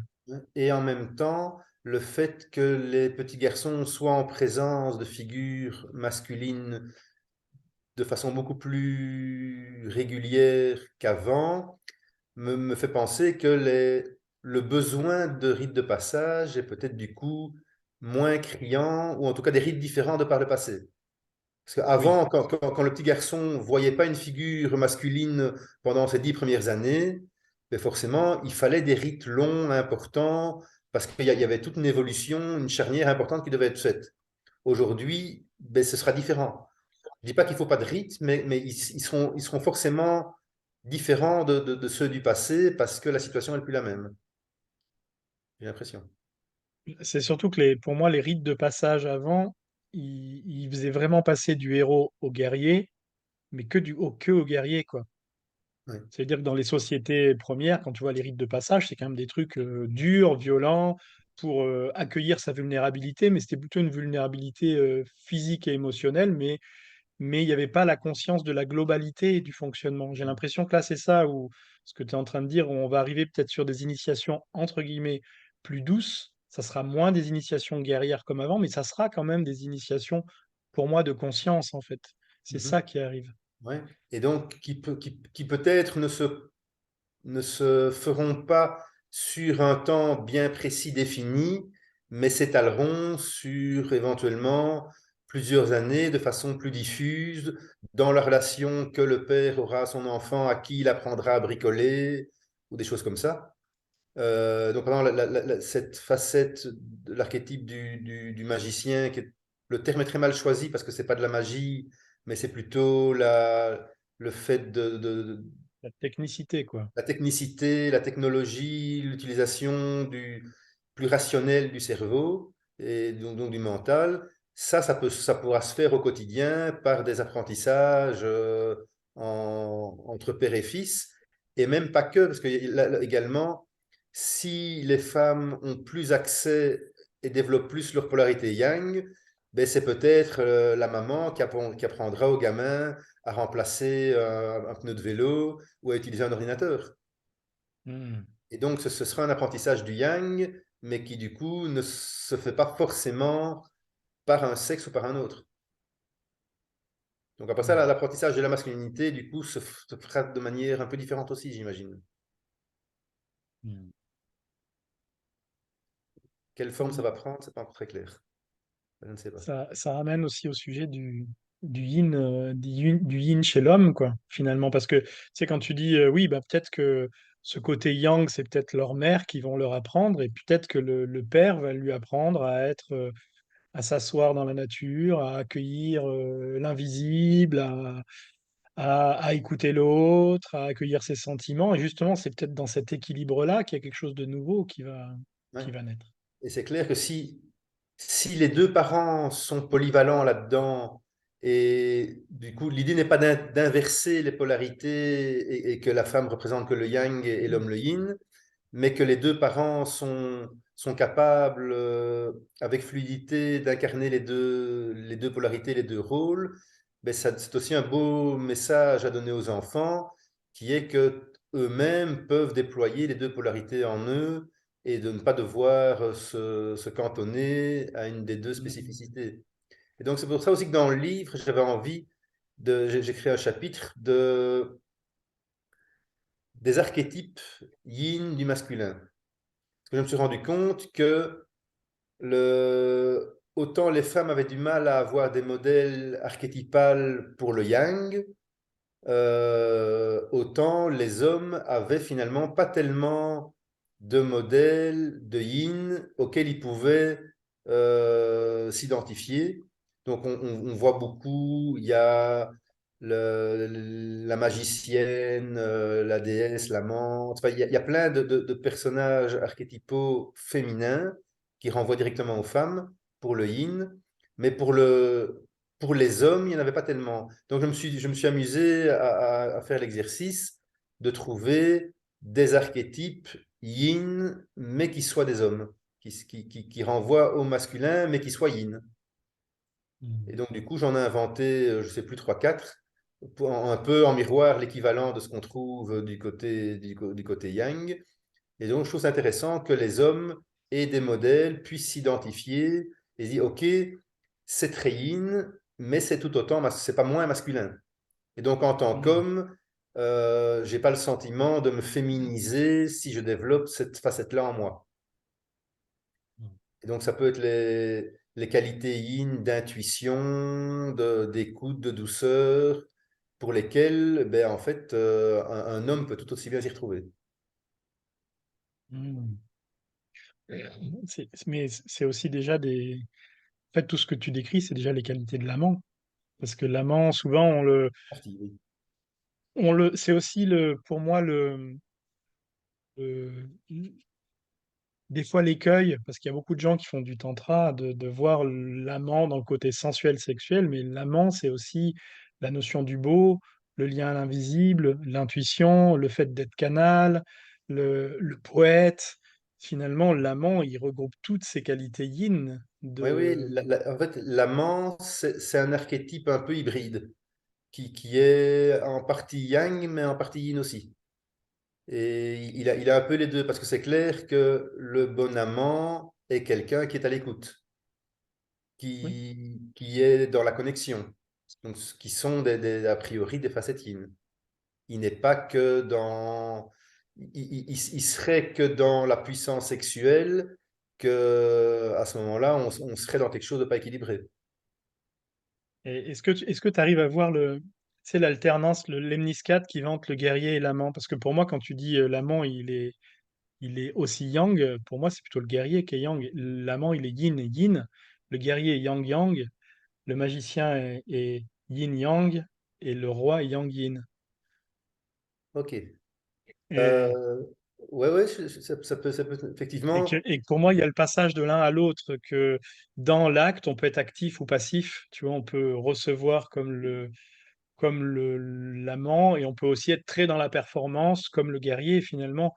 Et en même temps, le fait que les petits garçons soient en présence de figures masculines de façon beaucoup plus régulière qu'avant me fait penser que le besoin de rites de passage est peut-être du coup moins criant, ou en tout cas des rites différents de par le passé. Parce Oui, qu'avant, quand le petit garçon voyait pas une figure masculine pendant ses 10 premières années, ben forcément, il fallait des rites longs, importants, parce qu'il y avait toute une évolution, une charnière importante qui devait être faite. Aujourd'hui, ben, ce sera différent. Je dis pas qu'il faut pas de rites, mais ils seront forcément différents de ceux du passé parce que la situation n'est plus la même. J'ai l'impression. c'est surtout que pour moi, les rites de passage avant, ils faisaient vraiment passer du héros au guerrier, mais que au guerrier, quoi. Oui. C'est-à-dire que dans les sociétés premières, quand tu vois les rites de passage, c'est quand même des trucs durs, violents, pour accueillir sa vulnérabilité, mais c'était plutôt une vulnérabilité physique et émotionnelle, mais il n'y avait pas la conscience de la globalité du fonctionnement. J'ai l'impression que là, c'est ça, où ce que tu es en train de dire, où on va arriver peut-être sur des initiations, entre guillemets, plus douces. Ça sera moins des initiations guerrières comme avant, mais ça sera quand même des initiations, pour moi, de conscience, en fait. C'est Mhm. ça qui arrive. Ouais. Et donc, qui peut-être ne se feront pas sur un temps bien précis défini, mais s'étaleront sur éventuellement plusieurs années de façon plus diffuse dans la relation que le père aura à son enfant, à qui il apprendra à bricoler, ou des choses comme ça. Donc, pendant cette facette de l'archétype du magicien, le terme est très mal choisi parce que c'est pas de la magie, mais c'est plutôt le fait La technicité, quoi. la technicité, la technologie, l'utilisation du plus rationnel du cerveau et donc du mental. Ça pourra se faire au quotidien par des apprentissages entre père et fils, et même pas que, parce que également, si les femmes ont plus accès et développent plus leur polarité yang, ben c'est peut-être la maman qui apprendra au gamin à remplacer un pneu de vélo ou à utiliser un ordinateur. Hmm. Et donc, ce sera un apprentissage du yang, mais qui du coup ne se fait pas forcément par un sexe ou par un autre. Donc après ça, Ouais. l'apprentissage de la masculinité, du coup, se fera de manière un peu différente aussi, j'imagine. Hmm. Quelle forme ça va prendre, c'est pas encore très clair. Je ne sais pas. Ça ramène aussi au sujet du yin chez l'homme, quoi, finalement. Parce que, tu sais, quand tu dis, oui, bah, peut-être que ce côté yang, c'est peut-être leur mère qui vont leur apprendre, et peut-être que le père va lui apprendre à être, à s'asseoir dans la nature, à accueillir l'invisible, à écouter l'autre, à accueillir ses sentiments. Et justement, c'est peut-être dans cet équilibre-là qu'il y a quelque chose de nouveau Ouais. qui va naître. Et c'est clair que si les deux parents sont polyvalents là-dedans, et du coup, l'idée n'est pas d'inverser les polarités et que la femme représente que le yang et l'homme le yin, mais que les deux parents sont sont capables, avec fluidité, d'incarner les deux polarités, les deux rôles, ben c'est aussi un beau message à donner aux enfants, qui est que eux-mêmes peuvent déployer les deux polarités en eux et de ne pas devoir se cantonner à une des deux Mm. spécificités. Et donc c'est pour ça aussi que dans le livre, j'avais envie j'ai créé un chapitre des archétypes yin du masculin. Parce que je me suis rendu compte que autant les femmes avaient du mal à avoir des modèles archétypales pour le yang, autant les hommes avaient finalement pas tellement de modèles de yin auxquels ils pouvaient s'identifier. Donc on voit beaucoup, il y a la magicienne, la déesse, l'amante, enfin, il y a plein de personnages archétypaux féminins qui renvoient directement aux femmes pour le yin, mais pour les hommes, il n'y en avait pas tellement. Donc, je me suis amusé à faire l'exercice de trouver des archétypes yin, mais qui soient des hommes, qui renvoient au masculin, mais qui soient yin. Et Mm. donc, du coup, j'en ai inventé, je ne sais plus, trois, quatre, un peu en miroir l'équivalent de ce qu'on trouve du côté yang. Et donc, je trouve ça intéressant que les hommes aient des modèles, puissent s'identifier et dire, OK, c'est très yin, mais c'est tout autant, c'est pas moins masculin. Et donc, en tant Mm. qu'homme, j'ai pas le sentiment de me féminiser si je développe cette facette-là en moi. Mm. Et donc, ça peut être les qualités yin d'intuition, d'écoute, de douceur, pour lesquelles, ben, en fait, un homme peut tout aussi bien s'y retrouver. Mm. Mais c'est aussi déjà des. En fait, tout ce que tu décris, c'est déjà les qualités de l'amant. Parce que l'amant, souvent, Parti, oui. c'est aussi pour moi le- des fois l'écueil, parce qu'il y a beaucoup de gens qui font du tantra, de voir l'amant dans le côté sensuel, sexuel, mais l'amant, c'est aussi la notion du beau, le lien à l'invisible, l'intuition, le fait d'être canal, le poète. Finalement, l'amant, il regroupe toutes ces qualités yin Oui, oui, de. en fait, l'amant, c'est un archétype un peu hybride, qui est en partie yang, mais en partie yin aussi. Et il a un peu les deux, parce que c'est clair que le bon amant est quelqu'un qui est à l'écoute, Oui. qui est dans la connexion. Donc, ce qui sont a priori des facettes yin. Il n'est pas que dans... il serait que dans la puissance sexuelle que à ce moment-là, on serait dans quelque chose de pas équilibré. Et est-ce que tu arrives à voir c'est l'alternance, le lemniscate qui vante le guerrier et l'amant? Parce que pour moi, quand tu dis l'amant, il est aussi yang, pour moi, c'est plutôt le guerrier qui est yang. L'amant, il est yin et yin. Le guerrier est yang yang. Le magicien est yin yang. Et le roi est yang yin. Ok. Et, Euh, ouais, ouais, ça peut et effectivement. et que pour moi, il y a le passage de l'un à l'autre, que dans l'acte, on peut être actif ou passif. Tu vois, on peut recevoir l'amant, et on peut aussi être très dans la performance comme le guerrier finalement,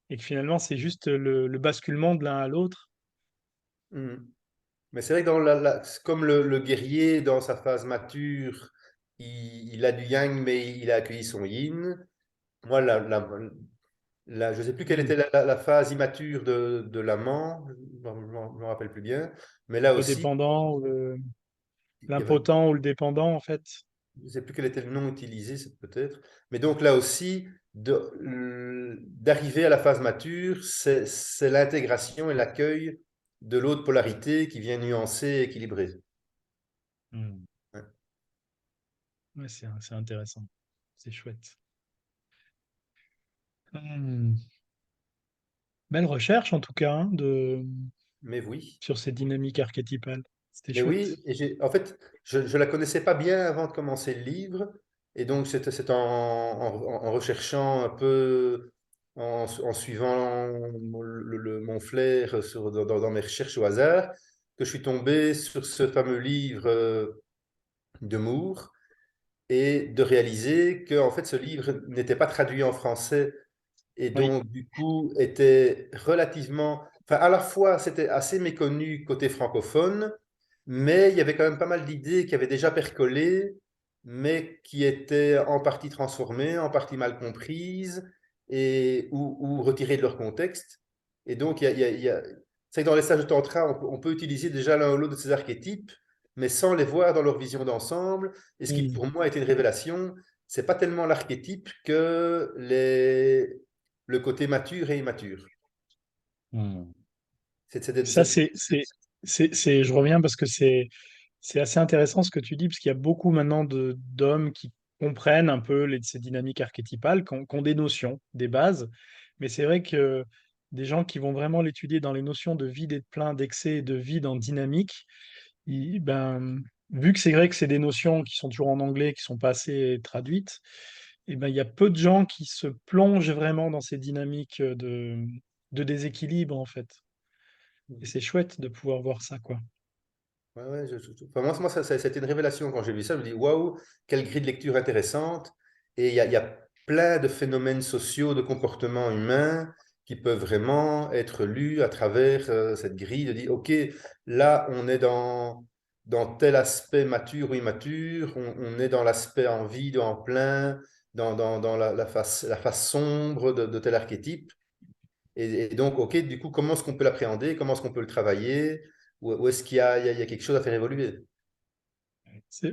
et que finalement c'est juste le basculement de l'un à l'autre. Hmm. Mais c'est vrai que comme le guerrier, dans sa phase mature, il a du yang, mais il a accueilli son yin. Moi, je ne sais plus quelle Mm. était la phase immature de l'amant, je ne me rappelle plus bien. Mais là Le aussi, dépendant ou il y avait, l'impotent ou le dépendant en fait. je ne sais plus quel était le nom utilisé, peut-être. Mais donc là aussi, d'arriver à la phase mature, c'est l'intégration et l'accueil de l'autre polarité qui vient nuancer et équilibrer. Mm. Ouais. Ouais, c'est intéressant, c'est chouette. Mm. Belle recherche en tout cas, hein, Mais oui. sur ces dynamiques archétypales. C'était Mais chouette. oui, en fait, je ne la connaissais pas bien avant de commencer le livre. Et donc, c'est en recherchant un peu, en suivant mon flair dans mes recherches au hasard, que je suis tombé sur ce fameux livre de Moore et de réaliser que, en fait, ce livre n'était pas traduit en français et Oui, donc, du coup, était relativement... enfin, à la fois, c'était assez méconnu côté francophone, mais il y avait quand même pas mal d'idées qui avaient déjà percolé, mais qui étaient en partie transformées, en partie mal comprises, ou retirées de leur contexte. Et donc, c'est que dans les stages de tantra, on peut utiliser déjà l'un ou l'autre de ces archétypes, mais sans les voir dans leur vision d'ensemble. Et ce qui, Mm. pour moi, a été une révélation, c'est pas tellement l'archétype que le côté mature et immature. Mm. C'est Ça, je reviens parce que c'est assez intéressant ce que tu dis, parce qu'il y a beaucoup maintenant d'hommes qui comprennent un peu ces dynamiques archétypales, qui ont des notions, des bases, mais c'est vrai que des gens qui vont vraiment l'étudier dans les notions de vide et de plein, d'excès et de vide en dynamique, ben, vu que c'est vrai que c'est des notions qui sont toujours en anglais, qui sont pas assez traduites, et ben, il y a peu de gens qui se plongent vraiment dans ces dynamiques de déséquilibre, en fait. Et c'est chouette de pouvoir voir ça, quoi. Ouais, ouais, enfin, moi c'était une révélation quand j'ai vu ça. Je me dis, waouh, quelle grille de lecture intéressante. Et il y a plein de phénomènes sociaux, de comportements humains qui peuvent vraiment être lus à travers cette grille de dire, OK, là, on est dans tel aspect mature ou immature, on est dans l'aspect en vide ou en plein, dans la face sombre de tel archétype. Et donc, OK, du coup, comment est-ce qu'on peut l'appréhender? Comment est-ce qu'on peut le travailler? Ou est-ce qu'il y a quelque chose à faire évoluer?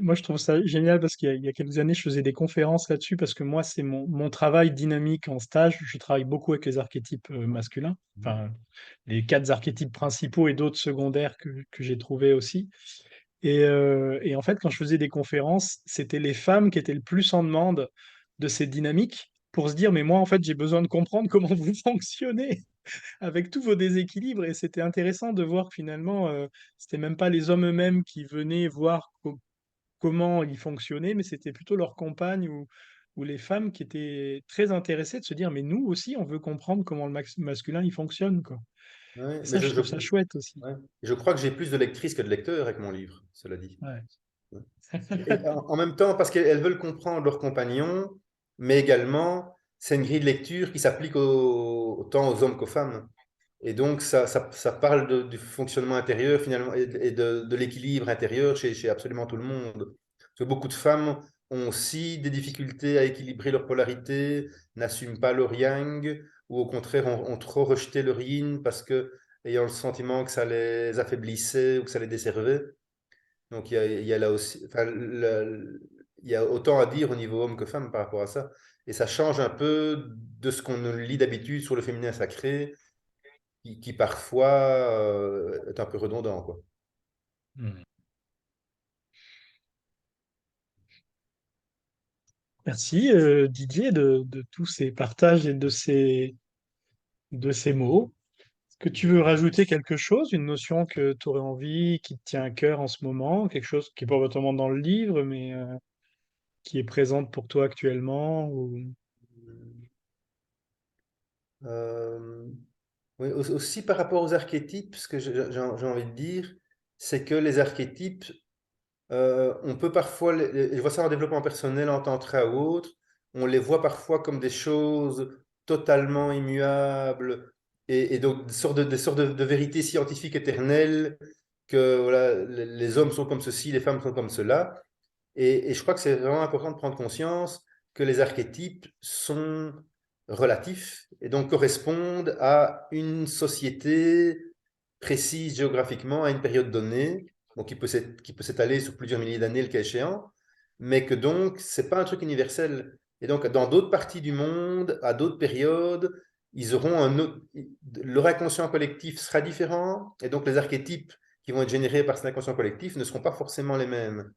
Moi, je trouve ça génial parce qu'il y a quelques années, je faisais des conférences là-dessus parce que moi, c'est mon travail dynamique en stage. Je travaille beaucoup avec les archétypes masculins, enfin, les quatre archétypes principaux et d'autres secondaires que j'ai trouvés aussi. Et en fait, quand je faisais des conférences, c'était les femmes qui étaient le plus en demande de cette dynamique pour se dire, mais moi, en fait, j'ai besoin de comprendre comment vous fonctionnez avec tous vos déséquilibres. Et c'était intéressant de voir que finalement, c'était même pas les hommes eux-mêmes qui venaient voir comment ils fonctionnaient, mais c'était plutôt leurs compagnes ou les femmes qui étaient très intéressées de se dire, mais nous aussi, on veut comprendre comment le masculin il fonctionne, quoi. Ouais, Et mais ça, je trouve ça chouette aussi. ouais. Je crois que j'ai plus de lectrices que de lecteurs avec mon livre, cela dit. Ouais. Ouais. Et en même temps, parce qu'elles veulent comprendre leurs compagnons, mais également, c'est une grille de lecture qui s'applique autant aux hommes qu'aux femmes. Et donc, ça parle du fonctionnement intérieur, finalement, et de l'équilibre intérieur chez absolument tout le monde. Parce que beaucoup de femmes ont aussi des difficultés à équilibrer leur polarité, n'assument pas leur yang, ou au contraire ont trop rejeté leur yin parce que, ayant le sentiment que ça les affaiblissait ou que ça les desservait. Donc, il y a là aussi, enfin, il y a autant à dire au niveau homme que femme par rapport à ça. Et ça change un peu de ce qu'on lit d'habitude sur le féminin sacré, qui parfois est un peu redondant, quoi. Hmm. Merci Didier de tous ces partages et de ces mots. Est-ce que tu veux rajouter quelque chose, une notion que tu aurais envie, qui te tient à cœur en ce moment, quelque chose qui est pas vraiment dans le livre, mais qui est présente pour toi actuellement Euh, oui, aussi par rapport aux archétypes, ce que j'ai envie de dire, c'est que les archétypes, on peut parfois, je vois ça en développement personnel, en tantra ou autre, on les voit parfois comme des choses totalement immuables et donc des sortes de vérités scientifiques éternelles que voilà, les hommes sont comme ceci, les femmes sont comme cela. Et je crois que c'est vraiment important de prendre conscience que les archétypes sont relatifs et donc correspondent à une société précise géographiquement, à une période donnée, donc qui peut s'étaler sur plusieurs milliers d'années le cas échéant, mais que donc c'est pas un truc universel. Et donc dans d'autres parties du monde, à d'autres périodes, ils auront leur inconscient collectif sera différent, et donc les archétypes qui vont être générés par cet inconscient collectif ne seront pas forcément les mêmes.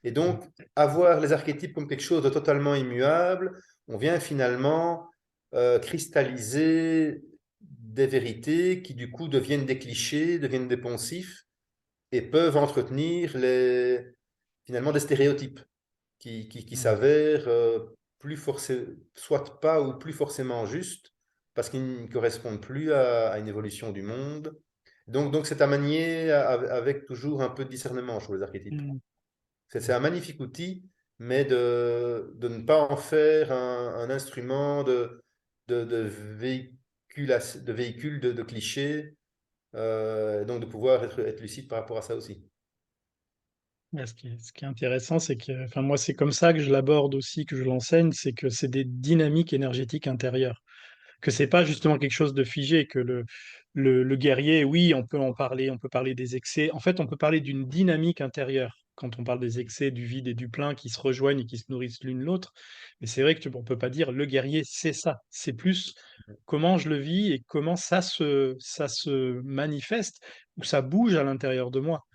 Et donc, avoir les archétypes comme quelque chose de totalement immuable, on vient finalement cristalliser des vérités qui, du coup, deviennent des clichés, deviennent des poncifs et peuvent entretenir finalement des stéréotypes qui Hmm. s'avèrent soit pas ou plus forcément justes parce qu'ils ne correspondent plus à une évolution du monde. Donc c'est à manier avec toujours un peu de discernement sur les archétypes. Hmm. C'est un magnifique outil, mais de ne pas en faire un instrument de véhicule de clichés donc de pouvoir être lucide par rapport à ça aussi. Ouais, ce qui est intéressant, c'est que, enfin, moi, c'est comme ça que je l'aborde aussi, que je l'enseigne, c'est que c'est des dynamiques énergétiques intérieures. Que c'est pas justement quelque chose de figé, que le guerrier, oui, on peut en parler, on peut parler des excès. En fait, on peut parler d'une dynamique intérieure quand on parle des excès, du vide et du plein qui se rejoignent et qui se nourrissent l'une l'autre. Mais c'est vrai que on peut pas dire le guerrier, c'est ça. C'est plus comment je le vis et comment ça se manifeste ou ça bouge à l'intérieur de moi.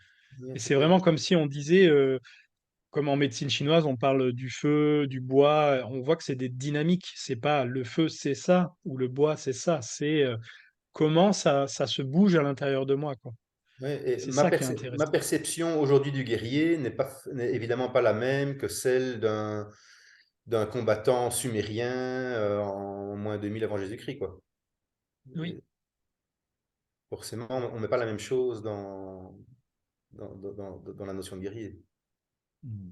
Et c'est vraiment comme si on disait, comme en médecine chinoise, on parle du feu, du bois, on voit que c'est des dynamiques. C'est pas le feu, c'est ça, ou le bois, c'est ça. C'est comment ça se bouge à l'intérieur de moi, quoi. Ouais, et C'est ça qui est ma intéressant. perception aujourd'hui du guerrier n'est évidemment pas la même que celle d'un combattant sumérien en moins 2000 avant Jésus-Christ, quoi. Oui. Et forcément, on ne met pas la même chose dans la notion de guerrier. Mm.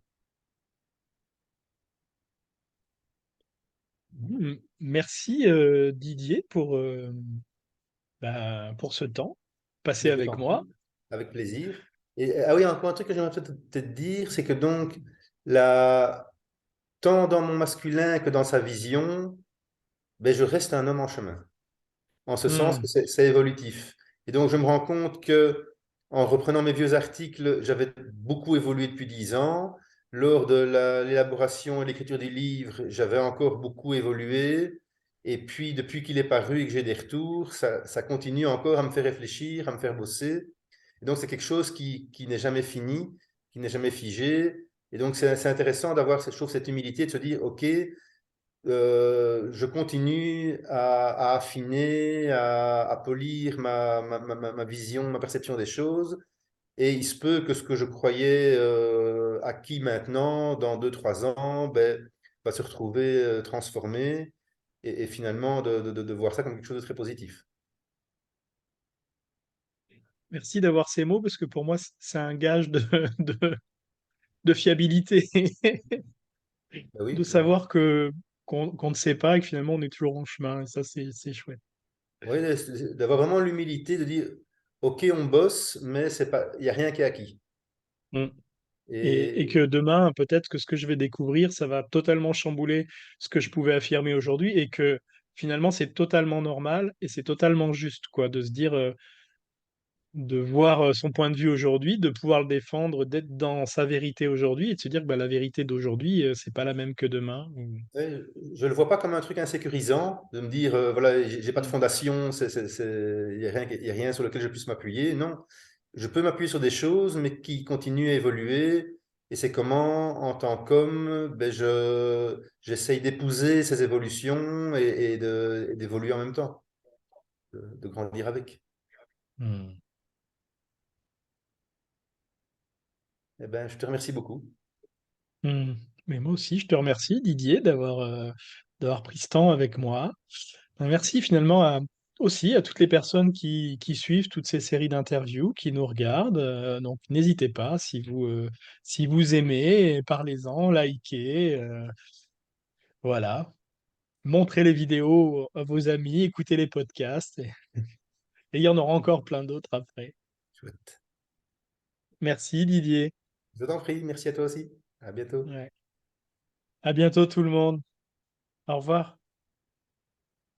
Merci Didier pour ce temps passé Mais je avec t'en moi. prie, avec plaisir. Et ah oui, encore un truc que j'aimerais peut-être dire, c'est que donc, la, tant dans mon masculin que dans sa vision, ben, je reste un homme en chemin. En ce sens que Mm. c'est évolutif. Et donc, je me rends compte que, en reprenant mes vieux articles, j'avais beaucoup évolué depuis 10 ans. Lors de l'élaboration et l'écriture du livre, j'avais encore beaucoup évolué. Et puis, depuis qu'il est paru et que j'ai des retours, ça continue encore à me faire réfléchir, à me faire bosser. Et donc, c'est quelque chose qui n'est jamais fini, qui n'est jamais figé. Et donc, c'est intéressant d'avoir, je trouve, cette humilité de se dire, OK, je continue à affiner, à polir ma vision, ma perception des choses. Et il se peut que ce que je croyais acquis maintenant, dans 2, 3 ans, ben, va se retrouver transformé et finalement de voir ça comme quelque chose de très positif. Merci d'avoir ces mots parce que pour moi, c'est un gage de, de fiabilité, Ben oui, de savoir qu'on ne sait pas et que finalement on est toujours en chemin. Et ça, c'est chouette. oui, d'avoir vraiment l'humilité de dire, OK, on bosse, mais c'est pas, il n'y a rien qui est acquis. Mm. Et Et que demain, peut-être que ce que je vais découvrir, ça va totalement chambouler ce que je pouvais affirmer aujourd'hui et que finalement, c'est totalement normal et c'est totalement juste, quoi, de se dire, de voir son point de vue aujourd'hui, de pouvoir le défendre, d'être dans sa vérité aujourd'hui et de se dire que bah, la vérité d'aujourd'hui, c'est pas la même que demain. ouais, je ne le vois pas comme un truc insécurisant, de me dire, voilà, j'ai pas de Mm. fondation, il n'y a rien, y a rien sur lequel je puisse m'appuyer. Non, je peux m'appuyer sur des choses, mais qui continuent à évoluer. Et c'est comment, en tant qu'homme, ben j'essaye d'épouser ces évolutions et d'évoluer en même temps, de grandir avec. Mm. Eh ben, je te remercie beaucoup. Mm. Mais moi aussi, je te remercie, Didier, d'avoir pris ce temps avec moi. Merci finalement aussi à toutes les personnes qui suivent toutes ces séries d'interviews, qui nous regardent. Donc n'hésitez pas, si vous aimez, parlez-en, likez, voilà. Montrez les vidéos à vos amis, écoutez les podcasts, et il y en aura encore plein d'autres après. Chouette. Merci Didier. Je t'en prie, merci à toi aussi. À bientôt. Ouais. À bientôt tout le monde. Au revoir.